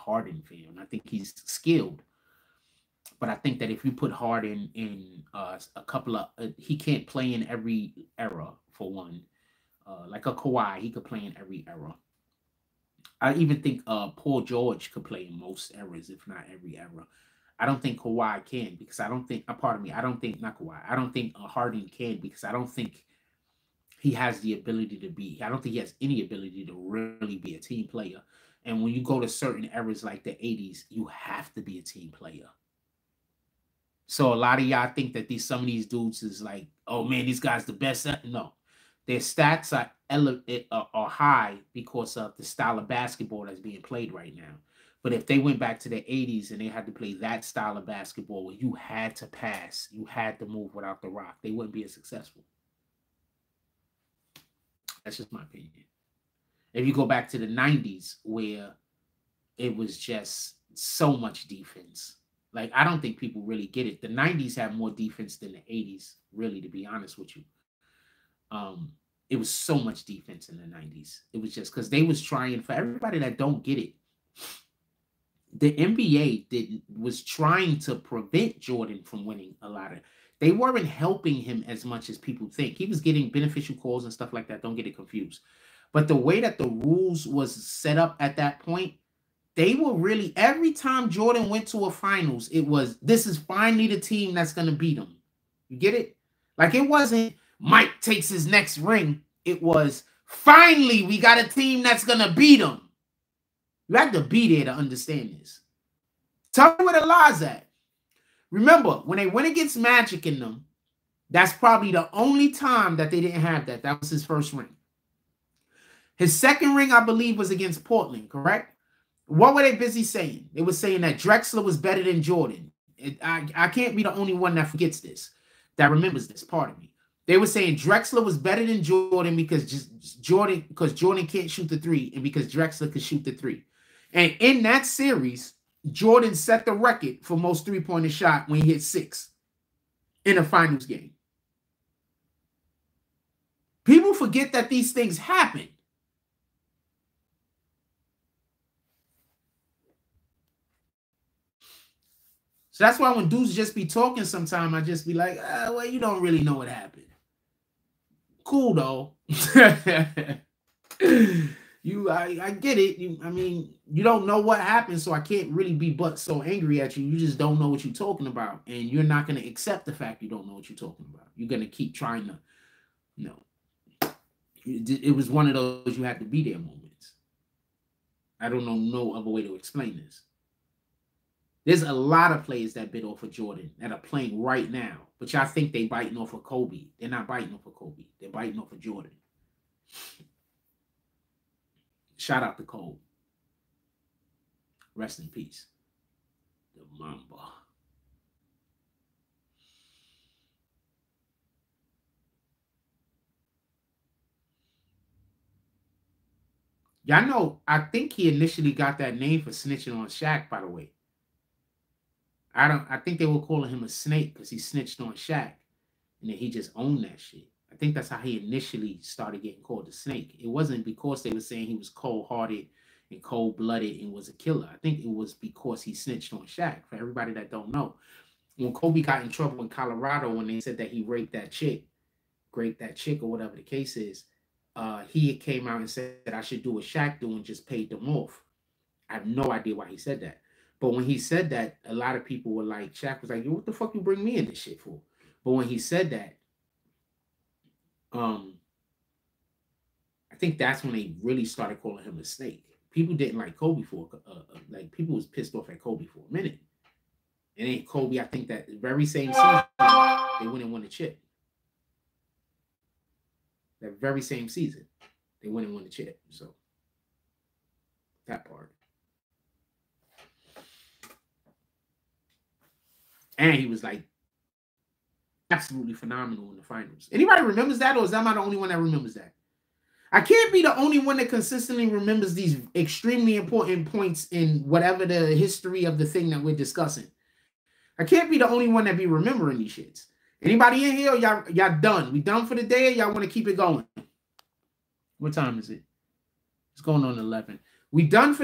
Harden fan. I think he's skilled. But I think that if you put Harden in a couple of, he can't play in every era, for one. Like a Kawhi, he could play in every era. I even think Paul George could play in most eras, if not every era. I don't think Kawhi can, because I don't think, pardon me, I don't think, not Kawhi, I don't think Harden can, because I don't think he has the ability to be, I don't think he has any ability to really be a team player. And when you go to certain eras like the 80s, you have to be a team player. So a lot of y'all think that some of these dudes is like, oh man, these guys the best. No, their stats are high because of the style of basketball that's being played right now. But if they went back to the 80s and they had to play that style of basketball where you had to pass, you had to move without the rock, they wouldn't be as successful. That's just my opinion. If you go back to the 90s where it was just so much defense, like, I don't think people really get it. The 90s had more defense than the 80s, really, to be honest with you. It was so much defense in the 90s. It was just because they was trying, for everybody that don't get it, the NBA was trying to prevent Jordan from winning a lot of. They weren't helping him as much as people think. He was getting beneficial calls and stuff like that. Don't get it confused. But the way that the rules was set up at that point, they were really, every time Jordan went to a finals, it was, this is finally the team that's going to beat him. You get it? Like, it wasn't Mike takes his next ring. It was, finally, we got a team that's going to beat him. You had to be there to understand this. Tell me where the lies at. Remember, when they went against Magic in them, that's probably the only time that they didn't have that. That was his first ring. His second ring, I believe, was against Portland, correct? What were they busy saying? They were saying that Drexler was better than Jordan. I can't be the only one that forgets this, that remembers this, pardon me. They were saying Drexler was better than Jordan because Jordan can't shoot the three and because Drexler could shoot the three. And in that series, Jordan set the record for most three-pointer shot when he hit 6 in a finals game. People forget that these things happen. So that's why when dudes just be talking sometime, I just be like, well, you don't really know what happened. Cool, though. I get it. I mean, you don't know what happened, so I can't really be but so angry at you. You just don't know what you're talking about, and you're not going to accept the fact you don't know what you're talking about. You're going to keep trying to, it was one of those you had to be there moments. I don't know no other way to explain this. There's a lot of players that bid off of Jordan that are playing right now, but y'all think they biting off of Kobe. They're not biting off of Kobe. They're biting off of Jordan. Shout out to Cole. Rest in peace. The Mamba. Y'all know, I think he initially got that name for snitching on Shaq, by the way. I think they were calling him a snake because he snitched on Shaq. And then he just owned that shit. I think that's how he initially started getting called a snake. It wasn't because they were saying he was cold-hearted and cold-blooded and was a killer. I think it was because he snitched on Shaq. For everybody that don't know, when Kobe got in trouble in Colorado when they said that he raped that chick or whatever the case is, he came out and said that I should do what Shaq do and just paid them off. I have no idea why he said that. But when he said that, a lot of people were like, Shaq was like, yo, what the fuck you bring me in this shit for? But when he said that, I think that's when they really started calling him a snake. People didn't like Kobe for, like, people was pissed off at Kobe for a minute. And then Kobe, I think that very same season, they went and won the chip. That very same season, they went and won the chip. So, that part. And he was like absolutely phenomenal in the finals. Anybody remembers that, or is am I the only one that remembers that? I can't be the only one that consistently remembers these extremely important points in whatever the history of the thing that we're discussing. I can't be the only one that be remembering these shits. Anybody in here? Y'all done? We done for the day, or y'all want to keep it going? What time is it? It's going on 11. We done for the